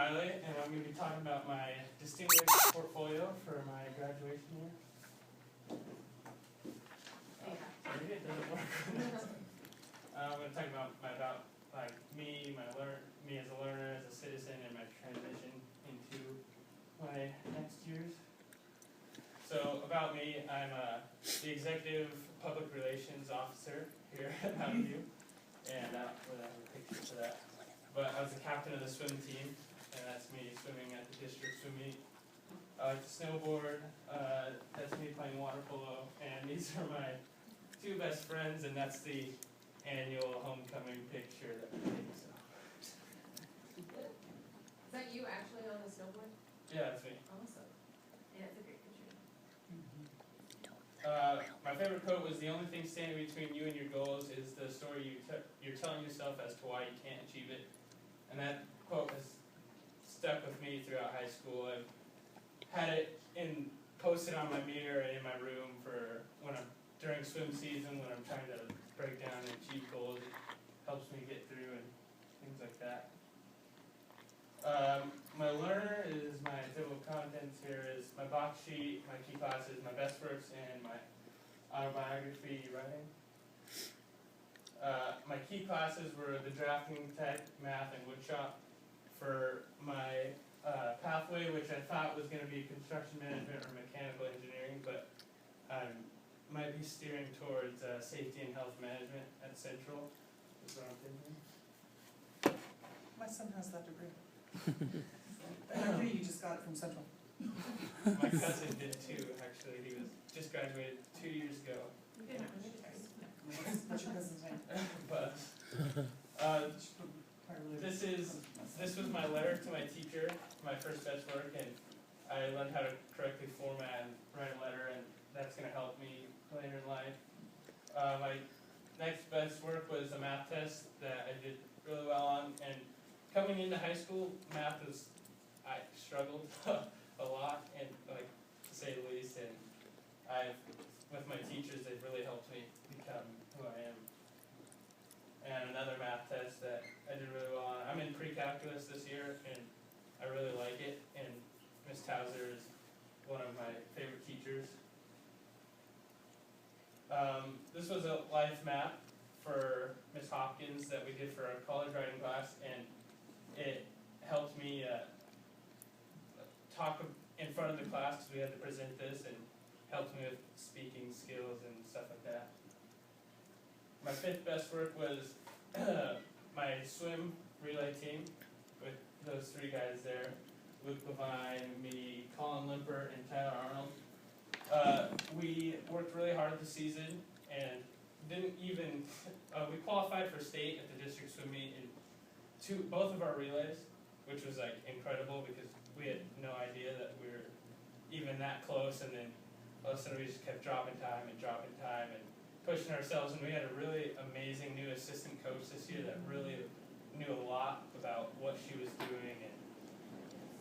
Riley, and I'm going to be talking about my distinguished portfolio for my graduation year. Sorry, it doesn't work. I'm going to talk about me as a learner, as a citizen, and my transition into my next years. So about me, I'm the Executive Public Relations Officer here at Mountain View, and I don't have a picture for that. But I was the captain of the swim team, and that's me swimming at the district swim meet. I like to snowboard, that's me playing water polo, and these are my two best friends, and that's the annual homecoming picture that we take. So. Is that you actually on the snowboard? Yeah, that's me. Awesome. Yeah, it's a great picture. My favorite quote was, "The only thing standing between you and your goals is the story you're telling yourself as to why you can't achieve it." And that quote has stuck with me throughout high school. I've had it posted on my mirror and in my room for during swim season when I'm trying to break down and achieve goals. It helps me get through and things like that. My learner is my table of contents here is my box sheet, my key classes, my best works, and my autobiography writing. My key classes were the drafting, tech, math, and woodshop. For my pathway, which I thought was going to be construction management or mechanical engineering, but I might be steering towards safety and health management at Central. That's what I'm thinking. My son has that degree. You just got it from Central. My cousin did too, actually. He was just graduated 2 years ago. You didn't have military. What's your cousin's name? But this was my letter to my teacher, my first best work, and I learned how to correctly format and write a letter, and that's going to help me later in life. My next best work was a math test that I did really well on, and coming into high school, I struggled a lot, and to say the least, and with my teachers, they've really helped me become who I am. And another math test that I did really well on. I'm in pre-calculus this year, and I really like it, and Miss Towser is one of my favorite teachers. This was a life map for Miss Hopkins that we did for our college writing class, and it helped me talk in front of the class because we had to present this, and helped me with speaking skills and stuff like that. My fifth best work was my swim relay team with those three guys there, Luke Levine, me, Colin Limpert, and Tyler Arnold. We worked really hard this season and we qualified for state at the district swim meet in both of our relays, which was incredible because we had no idea that we were even that close, and then all of a sudden we just kept dropping time and pushing ourselves, and we had a really amazing new assistant coach this year that really knew a lot about what she was doing and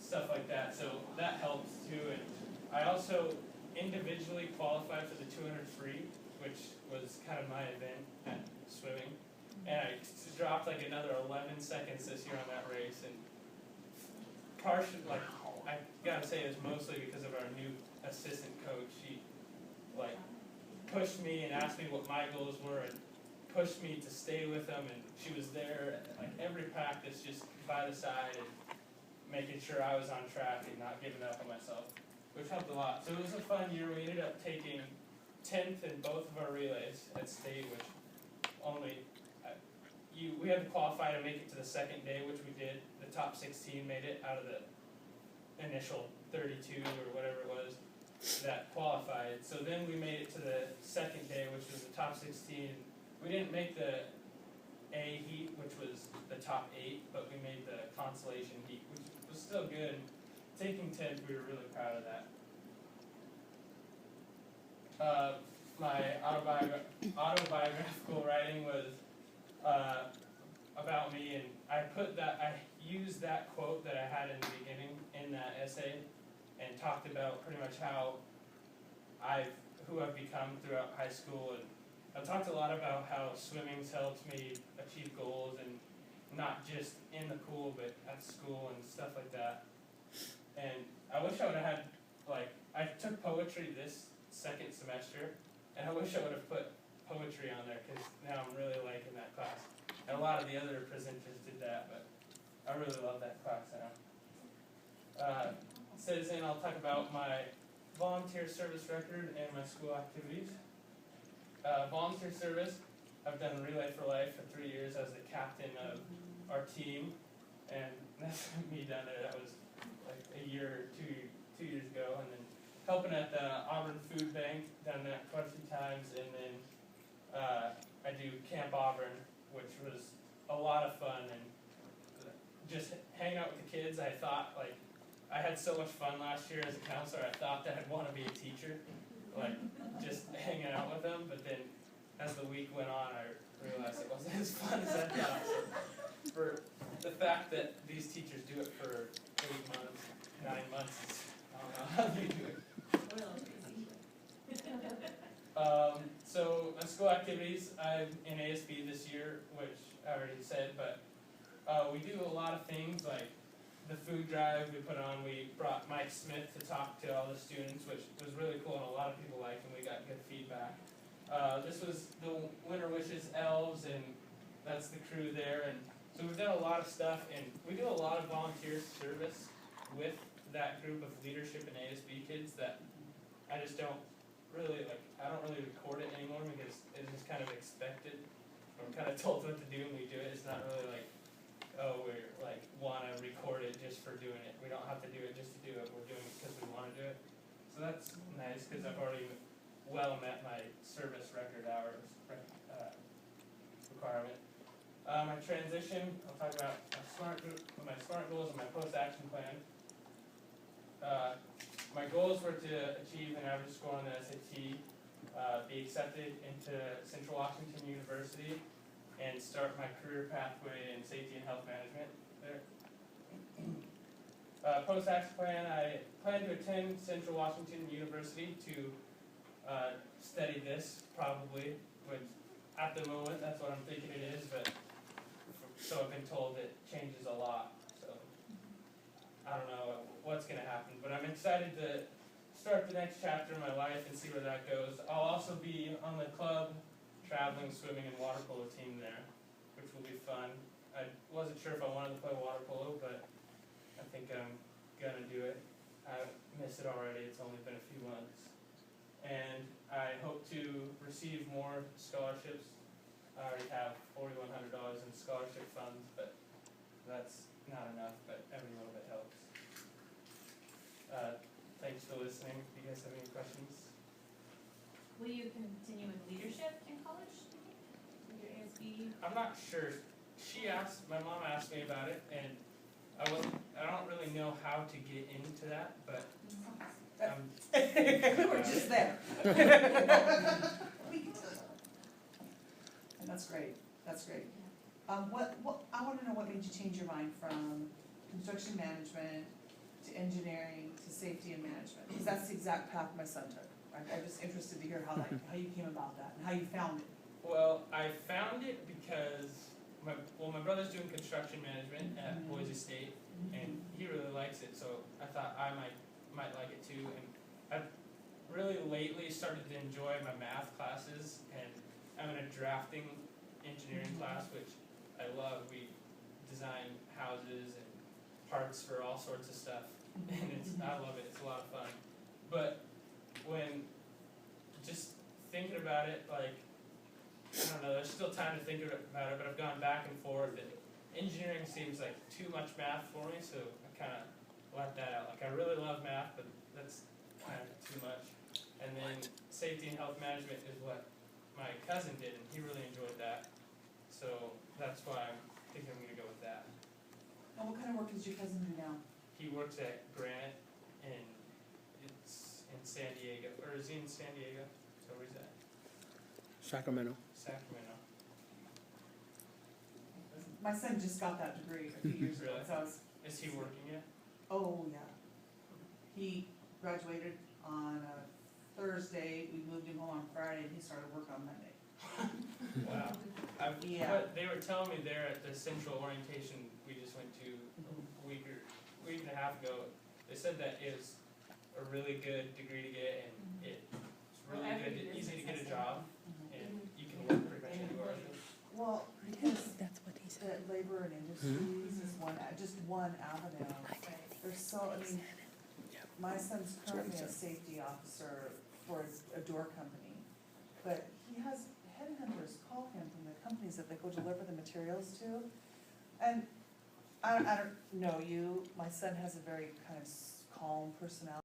stuff like that, so that helped too. And I also individually qualified for the 200 free, which was kind of my event at swimming, and I dropped another 11 seconds this year on that race, and partially, I gotta say it was mostly because of our new assistant coach. She pushed me and asked me what my goals were and pushed me to stay with them, and she was there at every practice just by the side and making sure I was on track and not giving up on myself, which helped a lot. So it was a fun year. We ended up taking 10th in both of our relays at state, which we had to qualify to make it to the second day, which we did. The top 16 made it out of the initial 32 or whatever it was that qualified. So then we made it to the second day, which was the top 16. We didn't make the A heat, which was the top 8, but we made the consolation heat, which was still good. Taking 10th, we were really proud of that. My autobiographical writing was about me, and I used that quote that I had in the beginning in that essay, and talked about pretty much who I've become throughout high school, and I've talked a lot about how swimming's helped me achieve goals and not just in the pool, but at school and stuff like that. And I wish I would have had, like, I took poetry this second semester, and I wish I would have put poetry on there, because now I'm really liking that class. And a lot of the other presenters did that, but I really love that class now. Citizen, I'll talk about my volunteer service record and my school activities. Volunteer service, I've done Relay for Life for 3 years as the captain of our team, and that's me down there. That was like a year or two years ago, and then helping at the Auburn Food Bank, done that quite a few times, and then I do Camp Auburn, which was a lot of fun, and just hanging out with the kids. I thought, like, I had so much fun last year as a counselor, I thought that I'd want to be a teacher, like, just hanging out with them, but then as the week went on, I realized it wasn't as fun as I thought. So for the fact that these teachers do it for 8 months, 9 months, I don't know how they do it. So my school activities, I'm in ASB this year, which I already said, but we do a lot of things like the food drive we put on. We brought Mike Smith to talk to all the students, which was really cool, and a lot of people liked, and we got good feedback. This was the Winter Wishes Elves, and that's the crew there, and so we've done a lot of stuff, and we do a lot of volunteer service with that group of leadership and ASB kids that I just don't really, like, I don't really record it anymore because it's just kind of expected. I'm kind of told what to do and we do it. It's not really like, oh, we're like want to record it just for doing it. We don't have to do it just to do it. We're doing it because we want to do it. So that's nice because I've already well met my service record hours requirement. My transition, I'll talk about my SMART goals and my post-action plan. My goals were to achieve an average score on the SAT, be accepted into Central Washington University, and start my career pathway in safety and health management there. Post-action plan, I plan to attend Central Washington University to study this, probably, which at the moment, that's what I'm thinking it is, but so I've been told it changes a lot, so I don't know what's going to happen, but I'm excited to start the next chapter in my life and see where that goes. I'll also be on the club, traveling, swimming, and water polo team there, which will be fun. I wasn't sure if I wanted to play water polo, but I think I'm going to do it. I miss it already. It's only been a few months. And I hope to receive more scholarships. I already have $4,100 in scholarship funds, but that's not enough, but every little bit helps. Thanks for listening. Do you guys have any questions? Will you continue with leadership in college? With your ASB? I'm not sure. My mom asked me about it, and I don't really know how to get into that, but We were just there. And that's great, that's great. I want to know what made you change your mind from construction management to engineering to safety and management, because that's the exact path my son took. I'm just interested to hear how you came about that and how you found it. Well, I found it because my brother's doing construction management at Boise State, and he really likes it, so I thought I might like it too. And I've really lately started to enjoy my math classes, and I'm in a drafting engineering class, which I love. We design houses and parts for all sorts of stuff, and I love it. It's a lot of fun. But when just thinking about it, like, I don't know, there's still time to think about it, but I've gone back and forth, and engineering seems like too much math for me, so I kind of left that out. Like, I really love math, but that's kind of too much. And then safety and health management is what my cousin did, and he really enjoyed that. So that's why I'm thinking I'm going to go with that. And what kind of work does your cousin do now? He works at Granite, and it's in San Diego, or is he in San Diego? So where's that? Sacramento. Sacramento. My son just got that degree a few years ago, Really? so I was, Is he working yet? oh yeah. He graduated on a Thursday, we moved him home on Friday, and he started work on Monday. Wow. Yeah. But they were telling me there at the central orientation we just went to a week and a half ago, they said that it was a really good degree to get and it's really Well, good, every easy to get a business has job Mhm. and you can work pretty much anywhere. Well, because That's what he said. the labor and industries is just one avenue. There's so, I mean, my son's That's what he currently a said. safety officer for a door company, but he has headhunters call him from the companies that they go deliver the materials to. And I don't know you, my son has a very kind of calm personality.